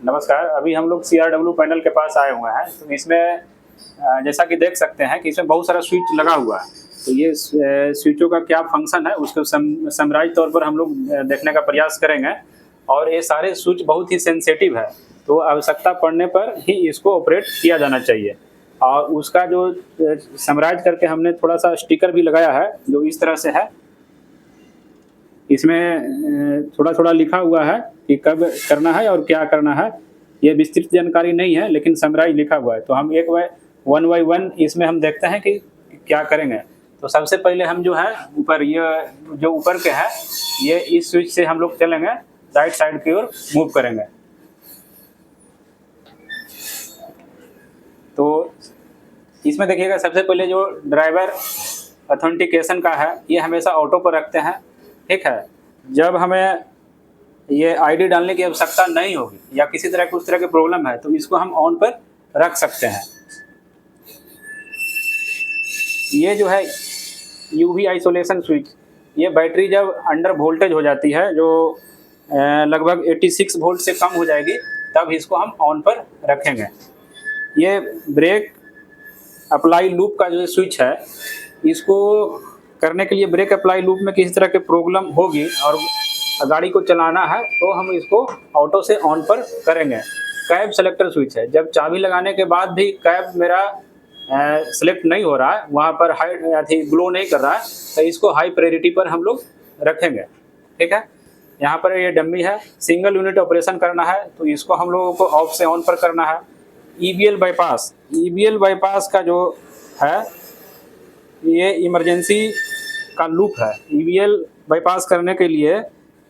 नमस्कार। अभी हम लोग CRW पैनल के पास आए हुए हैं। तो इसमें जैसा कि देख सकते हैं कि इसमें बहुत सारा स्विच लगा हुआ है। तो ये स्विचों का क्या फंक्शन है उसको समराइज तौर पर हम लोग देखने का प्रयास करेंगे। और ये सारे स्विच बहुत ही सेंसिटिव है, तो आवश्यकता पड़ने पर ही इसको ऑपरेट किया जाना चाहिए। और उसका जो समराइज करके हमने थोड़ा सा स्टिकर भी लगाया है जो इस तरह से है। इसमें थोड़ा थोड़ा लिखा हुआ है कि कब करना है और क्या करना है। ये विस्तृत जानकारी नहीं है लेकिन समराइज लिखा हुआ है। तो हम वन बाई वन इसमें हम देखते हैं कि क्या करेंगे। तो सबसे पहले हम जो है ऊपर ये जो ऊपर के है ये इस स्विच से हम लोग चलेंगे, राइट साइड की ओर मूव करेंगे। तो इसमें देखिएगा सबसे पहले जो ड्राइवर ऑथेंटिकेशन का है ये हमेशा ऑटो पर रखते हैं, ठीक है। जब हमें ये आईडी डालने की आवश्यकता नहीं होगी या किसी तरह की उस तरह की प्रॉब्लम है तो इसको हम ऑन पर रख सकते हैं। ये जो है यूवी आइसोलेशन स्विच, ये बैटरी जब अंडर वोल्टेज हो जाती है जो लगभग 86 वोल्ट से कम हो जाएगी तब इसको हम ऑन पर रखेंगे। ये ब्रेक अप्लाई लूप का जो स्विच है इसको करने के लिए ब्रेक अप्लाई लूप में किसी तरह की प्रॉब्लम होगी और गाड़ी को चलाना है तो हम इसको ऑटो से ऑन पर करेंगे। कैब सेलेक्टर स्विच है, जब चाबी लगाने के बाद भी कैब मेरा सेलेक्ट नहीं हो रहा है, वहाँ पर हाई ग्लो नहीं कर रहा है, तो इसको हाई प्रायोरिटी पर हम लोग रखेंगे, ठीक है। यहाँ पर ये डम्मी है, सिंगल यूनिट ऑपरेशन करना है तो इसको हम लोगों को ऑफ से ऑन पर करना है। EBL बाईपास का जो है ये इमरजेंसी का लूप है। EBL बाईपास करने के लिए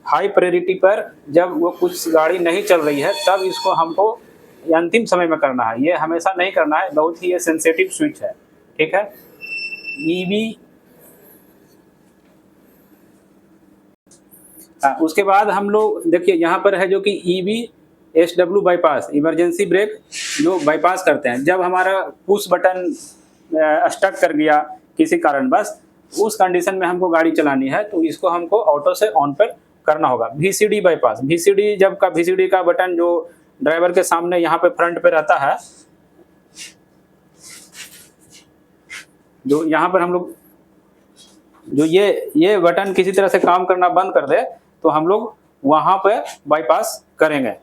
हाई प्रायोरिटी पर जब वो कुछ गाड़ी नहीं चल रही है तब इसको हमको अंतिम समय में करना है, ये हमेशा नहीं करना है, बहुत ही ये सेंसिटिव स्विच है, ठीक है। उसके बाद हम लोग देखिए यहाँ पर है जो कि EBSW बाईपास, इमरजेंसी ब्रेक जो बाईपास करते हैं। जब हमारा पुश बटन स्टक कर गया किसी कारणवश, उस कंडीशन में हमको गाड़ी चलानी है तो इसको हमको ऑटो से ऑन पर करना होगा। VCD बाईपास, VCD का बटन जो ड्राइवर के सामने यहाँ पे फ्रंट पे रहता है, जो यहाँ पर हम लोग जो ये बटन किसी तरह से काम करना बंद कर दे तो हम लोग वहाँ पे बाईपास करेंगे।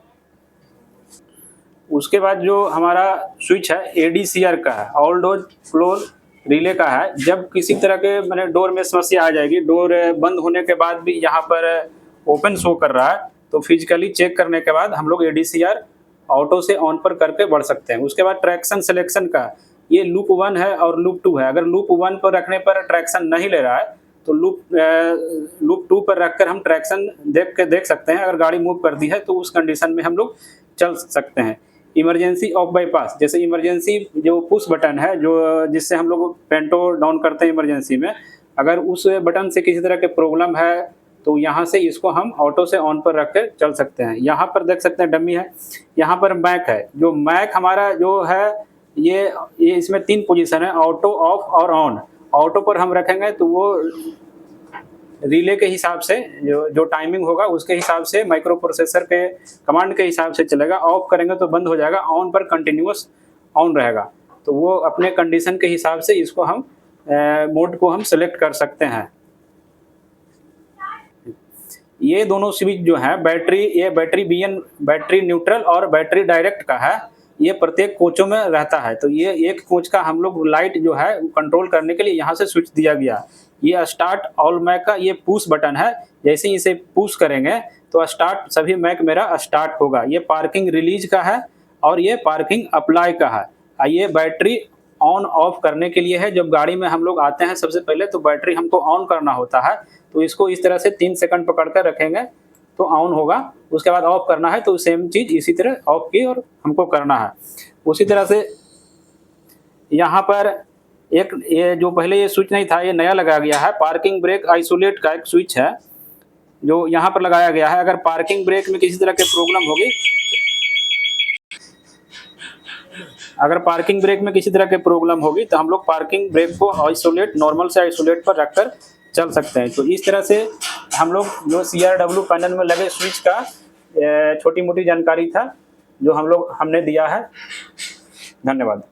उसके बाद जो हमारा स्विच है ADCR का है, ऑल डोर क्लोज रिले का है। जब किसी तरह के मैंने डोर में समस्या आ जाएगी, डोर बंद होने के बाद भी यहाँ पर ओपन शो कर रहा है तो फिजिकली चेक करने के बाद हम लोग ADCR ऑटो से ऑन पर करके बढ़ सकते हैं। उसके बाद ट्रैक्शन सिलेक्शन का, ये लूप 1 है और लूप 2 है। अगर लूप 1 पर रखने पर ट्रैक्शन नहीं ले रहा है तो लूप 2 पर रखकर हम ट्रैक्शन देख सकते हैं। अगर गाड़ी मूव कर दी है तो उस कंडीशन में हम लोग चल सकते हैं। इमरजेंसी ऑफ बाईपास, जैसे इमरजेंसी जो पुश बटन है जो जिससे हम लोग पेंटो डाउन करते हैं इमरजेंसी में, अगर उस बटन से किसी तरह के प्रॉब्लम है तो यहाँ से इसको हम ऑटो से ऑन पर रख कर चल सकते हैं। यहाँ पर देख सकते हैं डमी है, यहाँ पर मैक है। जो मैक हमारा जो है ये इसमें 3 पोजीशन है, ऑटो, ऑफ और ऑन। ऑटो पर हम रखेंगे तो वो रिले के हिसाब से जो टाइमिंग होगा उसके हिसाब से माइक्रो प्रोसेसर के कमांड के हिसाब से चलेगा। ऑफ करेंगे तो बंद हो जाएगा, ऑन पर कंटिन्यूअस ऑन रहेगा। तो वो अपने कंडीशन के हिसाब से इसको हम मोड को हम सेलेक्ट कर सकते हैं। ये दोनों स्विच जो है ये बैटरी BN, बैटरी न्यूट्रल और बैटरी डायरेक्ट का है। ये प्रत्येक कोचों में रहता है। तो ये एक कोच का हम लोग लाइट जो है कंट्रोल करने के लिए यहाँ से स्विच दिया गया। ये स्टार्ट ऑल मैक का ये पुश बटन है, जैसे ही इसे पुश करेंगे तो स्टार्ट सभी मैक मेरा स्टार्ट होगा। ये पार्किंग रिलीज का है और ये पार्किंग अप्लाई का है। ये बैटरी ऑन ऑफ करने के लिए है। जब गाड़ी में हम लोग आते हैं सबसे पहले तो बैटरी हमको ऑन करना होता है, तो इसको इस तरह से 3 सेकंड पकड़ कर रखेंगे तो ऑन होगा। उसके बाद ऑफ करना है तो सेम चीज़ इसी तरह ऑफ की और हमको करना है। उसी तरह से यहाँ पर ये जो पहले ये स्विच नहीं था ये नया लगाया गया है। पार्किंग ब्रेक आइसोलेट का एक स्विच है जो यहाँ पर लगाया गया है। अगर पार्किंग ब्रेक में किसी तरह की प्रॉब्लम होगी, तो हम लोग पार्किंग ब्रेक को नॉर्मल से आइसोलेट पर रखकर चल सकते हैं। तो इस तरह से हम लोग जो CRW पैनल में लगे स्विच का छोटी मोटी जानकारी था जो हमने दिया है। धन्यवाद।